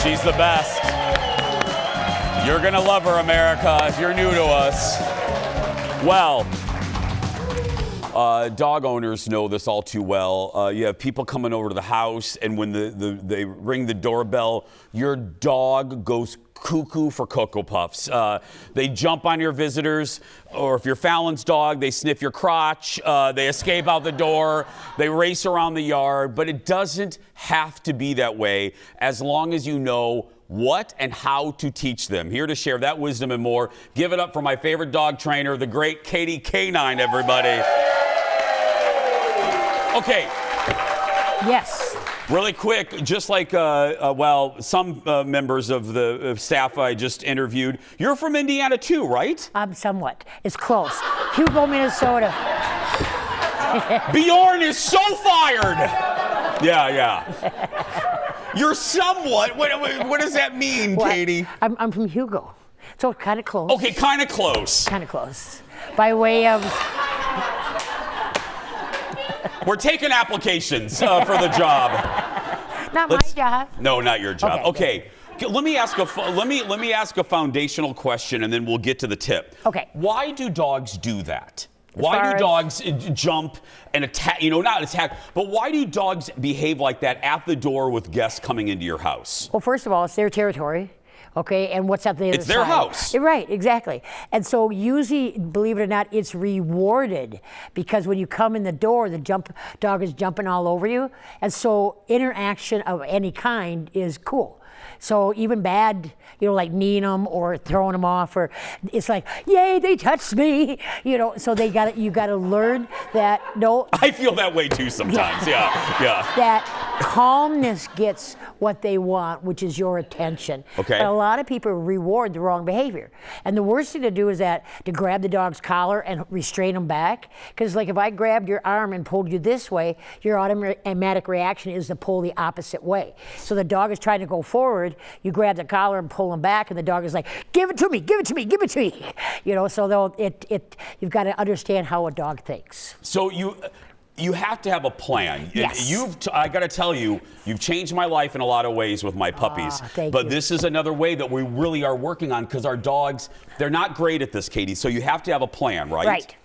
She's the best. You're gonna love her, America, if you're new to us. Well, dog owners know this all too well. You have people coming over to the house, and when they ring the doorbell, your dog goes cuckoo for Cocoa Puffs. They jump on your visitors, or if you're Fallon's dog, they sniff your crotch, they escape out the door, they race around the yard, but it doesn't have to be that way as long as you know what and how to teach them. Here to share that wisdom and more, give it up for my favorite dog trainer, the great Katie K9, everybody. Okay. Yes. Really quick, just like, some members of the staff I just interviewed, you're from Indiana too, right? Somewhat. It's close. Hugo, Minnesota. Bjorn is so fired! Yeah. You're somewhat. What does that mean, Well, Katie? I'm from Hugo, so kind of close. Okay, kind of close. Kind of close. By way of... We're taking applications for the job. Not my job. No, not your job. Okay. Let me ask a foundational question, and then we'll get to the tip. Okay. Why do dogs do that? Why do dogs jump and attack? Not attack, but why do dogs behave like that at the door with guests coming into your house? Well, first of all, it's their territory. Okay, and what's up the other side? It's their house. Right, exactly. And so usually, believe it or not, it's rewarded because when you come in the door, the dog is jumping all over you. And so interaction of any kind is cool. So even bad, like kneeing them or throwing them off, or it's like, yay, they touched me, So you got to learn that. No, I feel that way too sometimes. Yeah. That calmness gets what they want, which is your attention. Okay. But a lot of people reward the wrong behavior, and the worst thing to do is to grab the dog's collar and restrain them back. Because like if I grabbed your arm and pulled you this way, your automatic reaction is to pull the opposite way. So the dog is trying to go forward. You grab the collar and pull them back, and the dog is like, give it to me, give it to me, give it to me. So you've got to understand how a dog thinks. So you have to have a plan. Yes. I got to tell you, you've changed my life in a lot of ways with my puppies. Thank but you. This is another way that we really are working on because our dogs, they're not great at this, Katie. So you have to have a plan, right? Right.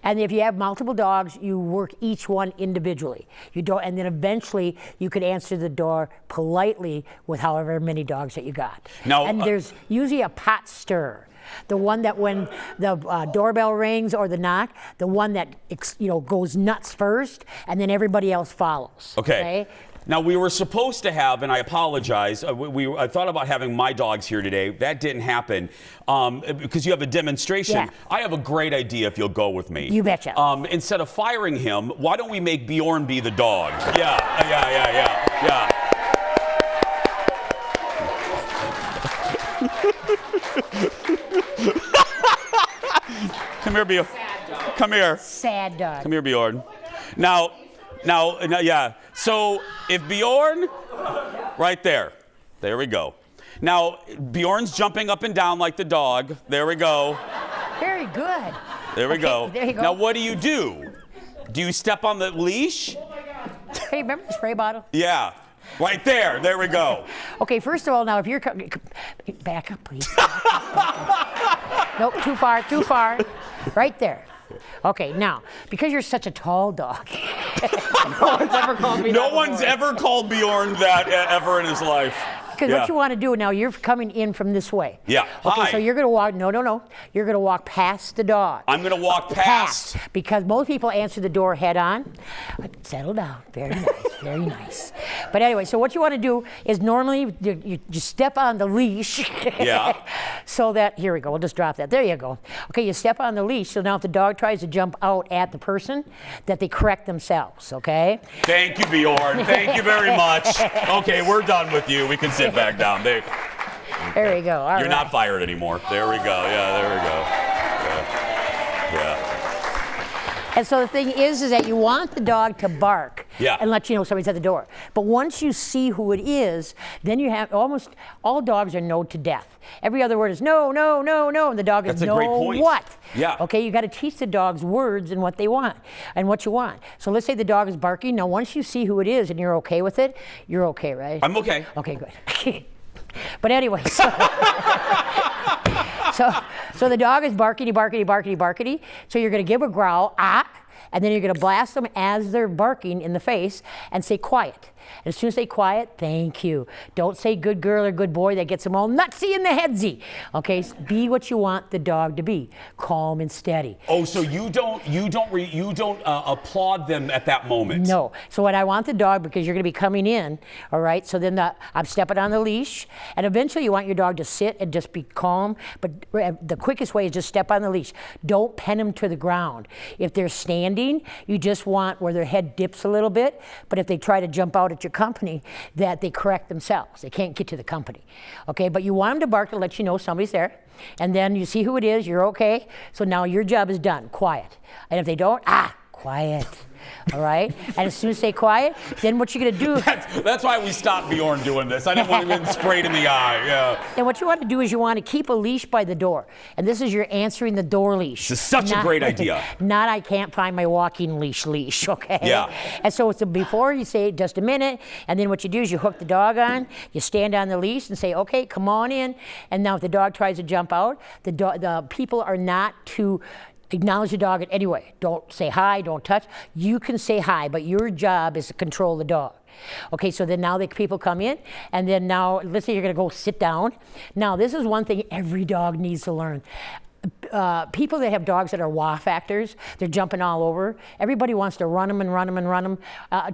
And if you have multiple dogs, you work each one individually. And then eventually you could answer the door politely with however many dogs that you got. Now, and there's usually a pot stirrer. The one that when the doorbell rings or the knock, the one that goes nuts first, and then everybody else follows. Okay? Now, we were supposed to have, and I apologize, I thought about having my dogs here today. That didn't happen because you have a demonstration. Yeah. I have a great idea if you'll go with me. You betcha. Instead of firing him, why don't we make Bjorn be the dog? Yeah. Come here, Bjorn. Come here. Sad dog. Come here, Bjorn. Now, yeah. So if Bjorn, right there we go. Now, Bjorn's jumping up and down like the dog. There we go. Very good. There we go. There you go. Now, what do? Do you step on the leash? Hey, remember the spray bottle? Yeah. Right there. There we go. Okay, first of all, now if you're back up, please. Nope, too far. Right there. Okay, now, because you're such a tall dog. No one's ever called Bjorn that ever in his life. Because what you want to do now, you're coming in from this way. Yeah. Okay, Hi. so you're going to walk, no. You're going to walk past the dog. I'm going to walk past. Because most people answer the door head on. Settle down. Very nice, very nice. But anyway, so what you want to do is normally you step on the leash. Yeah. So that, here we go, we'll just drop that. There you go. Okay, you step on the leash, so now if the dog tries to jump out at the person, that they correct themselves, okay? Thank you, Bjorn. Thank you very much. Okay, we're done with you. We can sit back down. There we go. All You're right. not fired anymore. There we go. Yeah, there we go. Yeah. And so the thing is that you want the dog to bark and let you know somebody's at the door. But once you see who it is, then you have almost all dogs are no to death. Every other word is no, no, no, no, and the dog is a no great point. What? Yeah. Okay, you got to teach the dogs words and what they want and what you want. So let's say the dog is barking. Now once you see who it is and you're okay with it, you're okay, right? I'm okay. Okay, good. But anyway, so the dog is barkity, barkity, barkity, barkity. So you're going to give a growl, ah, and then you're going to blast them as they're barking in the face and say quiet. And as soon as they quiet, thank you. Don't say good girl or good boy. That gets them all nutsy in the headsy. Okay, so be what you want the dog to be, calm and steady. Oh, so you don't applaud them at that moment? No. So when I want the dog, because you're going to be coming in, all right. So then I'm stepping on the leash, and eventually you want your dog to sit and just be calm. But the quickest way is just step on the leash. Don't pen them to the ground. If they're standing, you just want where their head dips a little bit. But if they try to jump out at your company, that they correct themselves. They can't get to the company. Okay, but you want them to bark to let you know somebody's there. And then you see who it is, you're okay. So now your job is done, quiet. And if they don't, quiet. All right? And as soon as they quiet, then what you're going to do... That's why we stopped Bjorn doing this. I didn't want him getting sprayed in the eye. Yeah. And what you want to do is you want to keep a leash by the door. And this is your answering the door leash. This is such a great idea. Not I can't find my walking leash, okay? Yeah. And so it's before you say just a minute, and then what you do is you hook the dog on, you stand on the leash and say, okay, come on in. And now if the dog tries to jump out, the people are not to acknowledge the dog in any way. Don't say hi, don't touch. You can say hi, but your job is to control the dog. Okay, so then now the people come in, and then now, let's say you're gonna go sit down. Now, this is one thing every dog needs to learn. People that have dogs that are wow factors, they're jumping all over. Everybody wants to run them and run them and run them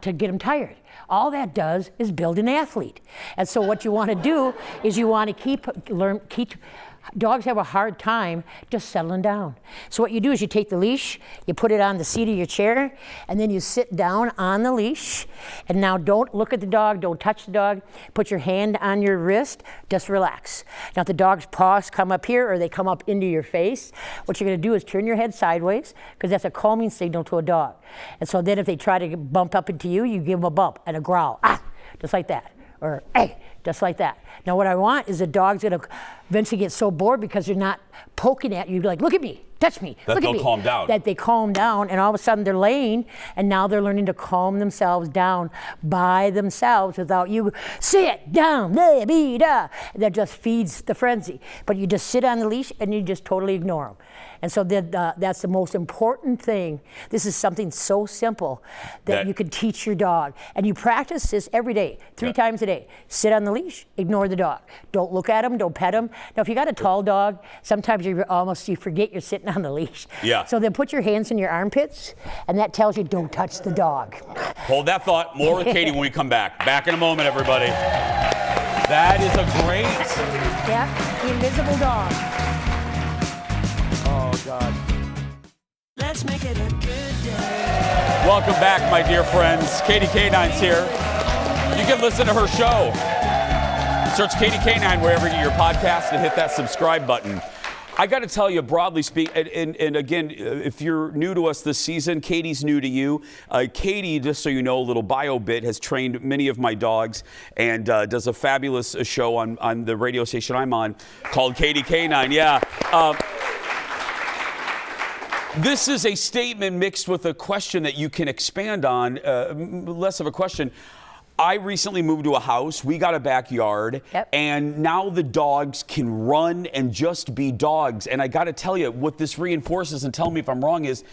to get them tired. All that does is build an athlete. And so what you want to do is you want to keep dogs have a hard time just settling down. So what you do is you take the leash, you put it on the seat of your chair, and then you sit down on the leash. And now don't look at the dog, don't touch the dog. Put your hand on your wrist, just relax. Now if the dog's paws come up here or they come up into your face, what you're gonna do is turn your head sideways, because that's a calming signal to a dog. And so then if they try to bump up into you, you give them a bump and a growl, just like that. Or, hey, just like that. Now what I want is the dog's gonna eventually get so bored because they're not poking at you, like, look at me, touch me, look at me. That they'll calm down. That they calm down, and all of a sudden they're laying, and now they're learning to calm themselves down by themselves without you, sit down, da. That just feeds the frenzy. But you just sit on the leash and you just totally ignore them. And so that's the most important thing. This is something so simple that you can teach your dog. And you practice this every day, 3 times a day. Sit on the leash, ignore the dog. Don't look at him, don't pet him. Now, if you got a tall dog, sometimes you forget you're sitting on the leash. Yeah. So then put your hands in your armpits, and that tells you don't touch the dog. Hold that thought. More with Katie when we come back. Back in a moment, everybody. That is a great... Yeah, the invisible dog. Oh, God. Let's make it a good day. Welcome back, my dear friends. Katie K9's here. You can listen to her show. Search Katie K9 wherever you get your podcast and hit that subscribe button. I got to tell you, broadly speaking, and again, if you're new to us this season, Katie's new to you. Katie, just so you know, a little bio bit, has trained many of my dogs and does a fabulous show on the radio station I'm on called Katie K9. Yeah. This is a statement mixed with a question that you can expand on, less of a question. I recently moved to a house. We got a backyard, and now the dogs can run and just be dogs. And I got to tell you, what this reinforces, and tell me if I'm wrong, is,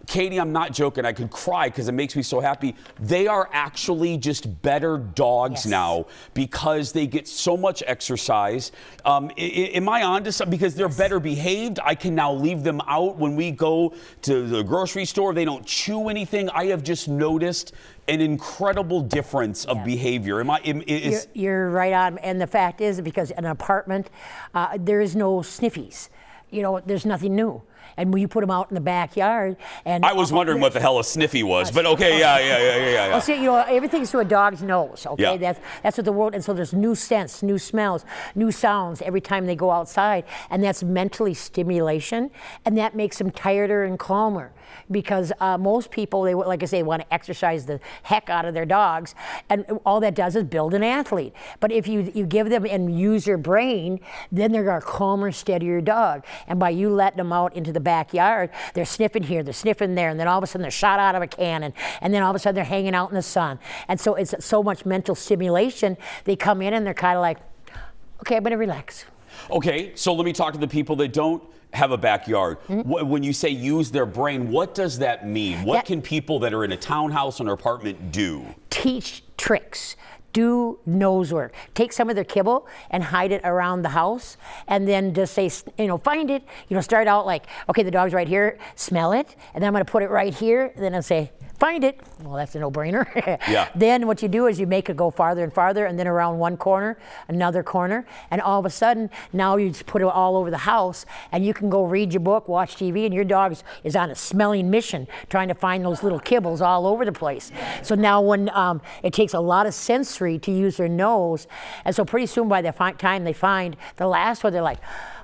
Katie, I'm not joking. I could cry because it makes me so happy. They are actually just better dogs now because they get so much exercise. Am I on to something? Because they're better behaved. I can now leave them out when we go to the grocery store. They don't chew anything. I have just noticed an incredible difference of behavior. You're right on. And the fact is, because in an apartment, there is no sniffies. You know, there's nothing new. And when you put them out in the backyard, and I was wondering what the hell a sniffy was, but okay, yeah. Well, see, you know, everything's through a dog's nose. Okay, that's what the world. And so there's new scents, new smells, new sounds every time they go outside, and that's mentally stimulation, and that makes them tireder and calmer. Because most people, they like I say, want to exercise the heck out of their dogs, and all that does is build an athlete. But if you give them and use your brain, then they're a calmer, steadier dog. And by you letting them out into the backyard, they're sniffing here, they're sniffing there, and then all of a sudden they're shot out of a cannon, and then all of a sudden they're hanging out in the sun. And so it's so much mental stimulation. They come in and they're kind of like, Okay, I'm gonna relax. Okay, so let me talk to the people that don't have a backyard. When you say use their brain, what does that mean? What can people that are in a townhouse or an apartment do? Teach tricks. Do nose work. Take some of their kibble and hide it around the house, and then just say, find it. Start out like, okay, the dog's right here, smell it, and then I'm gonna put it right here, and then I'll say, find it. Well, that's a no-brainer. Yeah. Then what you do is you make it go farther and farther, and then around one corner, another corner, and all of a sudden, now you just put it all over the house, and you can go read your book, watch TV, and your dog is on a smelling mission, trying to find those little kibbles all over the place. So now when it takes a lot of sensory to use their nose, and so pretty soon by the time they find the last one, they're like,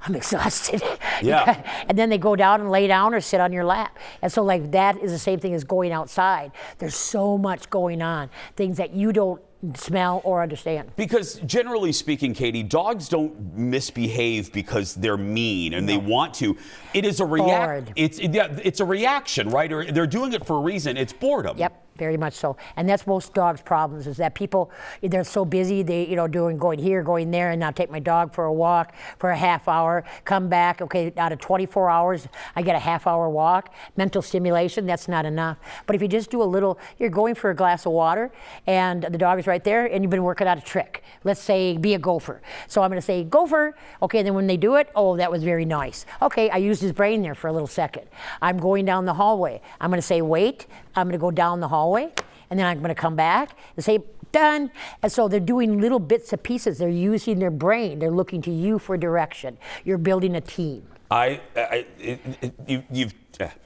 I'm exhausted. Yeah. And then they go down and lay down or sit on your lap. And so like that is the same thing as going outside. There's so much going on, things that you don't smell or understand. Because generally speaking, Katie, dogs don't misbehave because they're mean and they want to. It is a reaction. It's a reaction, right? Or they're doing it for a reason. It's boredom. Yep. Very much so, and that's most dogs' problems. Is that people, they're so busy, they going here, going there, and now take my dog for a walk for a half hour, come back. Okay, out of 24 hours, I get a half-hour walk. Mental stimulation, that's not enough. But if you just do a little, you're going for a glass of water, and the dog is right there, and you've been working out a trick. Let's say be a gopher. So I'm going to say gopher. Okay, and then when they do it, oh, that was very nice. Okay, I used his brain there for a little second. I'm going down the hallway. I'm going to say wait. I'm going to go down the hallway, and then I'm going to come back and say, done. And so they're doing little bits and pieces. They're using their brain. They're looking to you for direction. You're building a team. I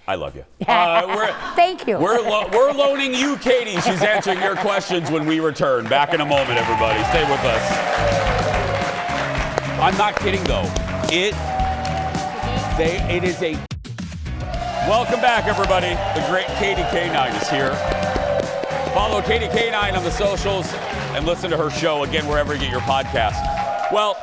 love you. Thank you. We're loaning you, Katie. She's answering your questions when we return. Back in a moment, everybody. Stay with us. I'm not kidding, though. It is a... Welcome back, everybody. The great Katie K9 is here. Follow Katie K9 on the socials and listen to her show, again, wherever you get your podcast. Well,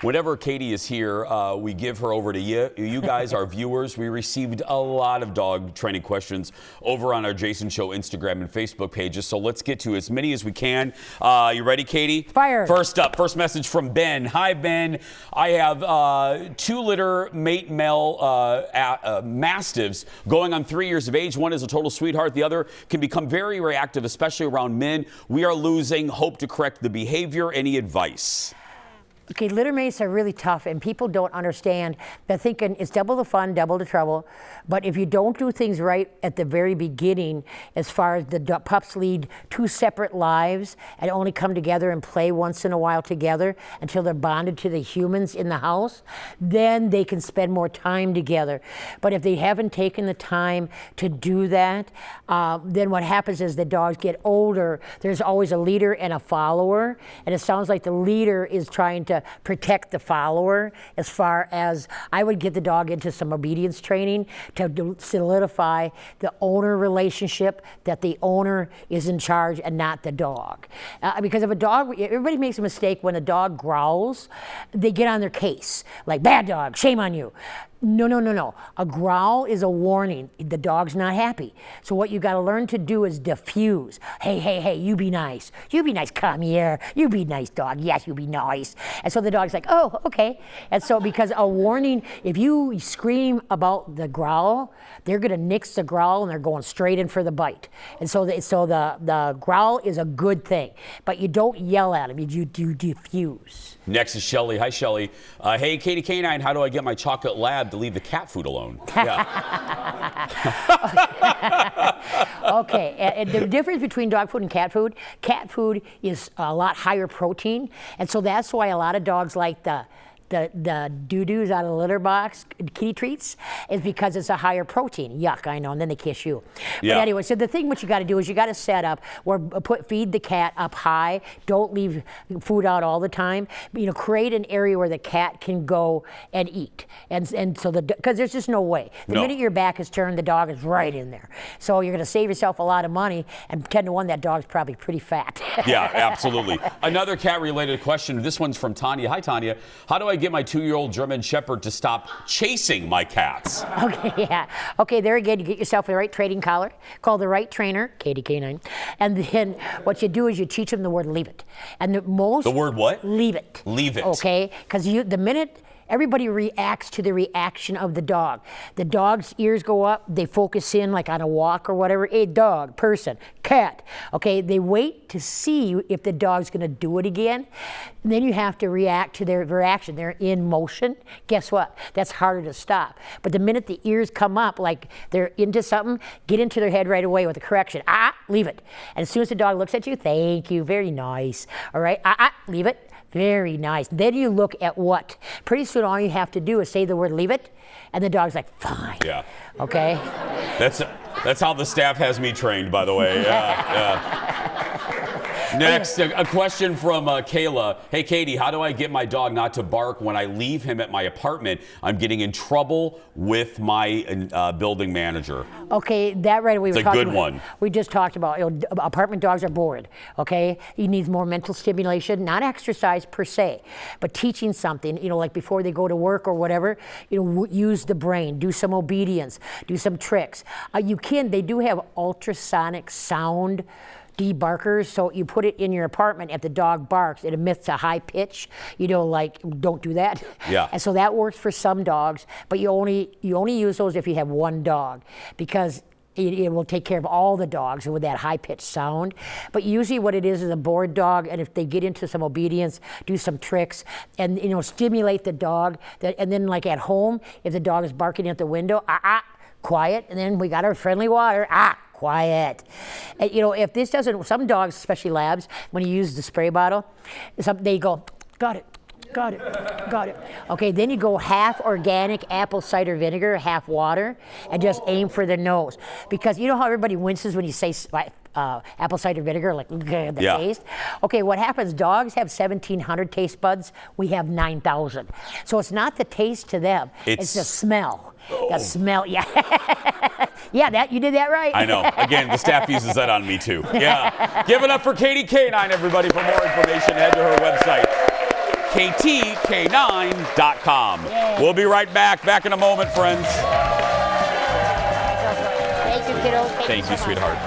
whenever Katie is here, we give her over to you. You guys, our viewers. We received a lot of dog training questions over on our Jason Show Instagram and Facebook pages, so let's get to as many as we can. You ready, Katie? Fire. First up, first message from Ben. Hi, Ben. I have 2-litter mate male mastiffs going on 3 years of age. One is a total sweetheart. The other can become very reactive, especially around men. We are losing hope to correct the behavior. Any advice? Okay, litter mates are really tough, and people don't understand. They're thinking it's double the fun, double the trouble. But if you don't do things right at the very beginning, as far as the pups lead 2 separate lives and only come together and play once in a while together until they're bonded to the humans in the house, then they can spend more time together. But if they haven't taken the time to do that, then what happens is the dogs get older. There's always a leader and a follower, and it sounds like the leader is trying to protect the follower. As far as I would get the dog into some obedience training to solidify the owner relationship, that the owner is in charge and not the dog. Because if a dog, everybody makes a mistake when a dog growls, they get on their case, like bad dog, shame on you. No. A growl is a warning. The dog's not happy. So what you got to learn to do is diffuse. Hey, you be nice. You be nice. Come here. You be nice, dog. Yes, you be nice. And so the dog's like, oh, okay. And so because a warning, if you scream about the growl, they're going to nix the growl and they're going straight in for the bite. And so the growl is a good thing. But you don't yell at them. You diffuse. Next is Shelly. Hi, Shelly. Hey, Katie K9, how do I get my chocolate lab to leave the cat food alone? Yeah. Okay, and the difference between dog food and cat food is a lot higher protein, and so that's why a lot of dogs like the doo-doos out of the litter box, kitty treats, is because it's a higher protein. Yuck, I know, and then they kiss you. Yeah. But anyway, so the thing what you got to do is you got to set up where feed the cat up high. Don't leave food out all the time. Create an area where the cat can go and eat, and so because there's just no way. The minute your back is turned, the dog is right in there. So you're going to save yourself a lot of money, and 10 to 1, that dog's probably pretty fat. Yeah, absolutely. Another cat-related question. This one's from Tanya. Hi, Tanya. How do I I get my 2-year-old German Shepherd to stop chasing my cats? Okay, yeah. Okay, there again, you get yourself the right trading collar, call the right trainer, Katie K9, and then what you do is you teach them the word leave it. And the word what? Leave it. Leave it. Okay, because the minute everybody reacts to the reaction of the dog. The dog's ears go up, they focus in like on a walk or whatever, a dog, person, cat. Okay, they wait to see if the dog's gonna do it again. And then you have to react to their reaction. They're in motion. Guess what? That's harder to stop. But the minute the ears come up, like they're into something, get into their head right away with a correction. Leave it. And as soon as the dog looks at you, thank you, very nice. All right, leave it. Very nice. Then you look at what? Pretty soon all you have to do is say the word leave it, and the dog's like, fine. Yeah. Okay? That's how the staff has me trained, by the way. Yeah. Next, a question from Kayla. Hey, Katie, how do I get my dog not to bark when I leave him at my apartment? I'm getting in trouble with my building manager. Okay, that right away. It's a good one. We just talked about, apartment dogs are bored, okay? He needs more mental stimulation, not exercise per se, but teaching something, like before they go to work or whatever, use the brain, do some obedience, do some tricks. They do have ultrasonic sound debarkers, so you put it in your apartment. If the dog barks, it emits a high pitch. Don't do that. Yeah. And so that works for some dogs, but you only use those if you have one dog, because it will take care of all the dogs with that high-pitched sound. But usually what it is a bored dog, and if they get into some obedience, do some tricks, and stimulate the dog. And then like at home, if the dog is barking at the window, quiet, and then we got our friendly water, quiet. And, if this doesn't, some dogs, especially labs, when you use the spray bottle, they go, got it. Got it. Okay, then you go half organic apple cider vinegar, half water, and just aim for the nose. Because you know how everybody winces when you say apple cider vinegar, like the taste? Okay, what happens, dogs have 1,700 taste buds, we have 9,000. So it's not the taste to them, it's the smell. The smell, yeah. Yeah, you did that right. I know. Again, the staff uses that on me too. Yeah. Give it up for Katie K9, everybody. For more information, head to her website, ktk9.com. Yay. We'll be right back in a moment, friends. Thank you, kiddo. Thank you, sweetheart.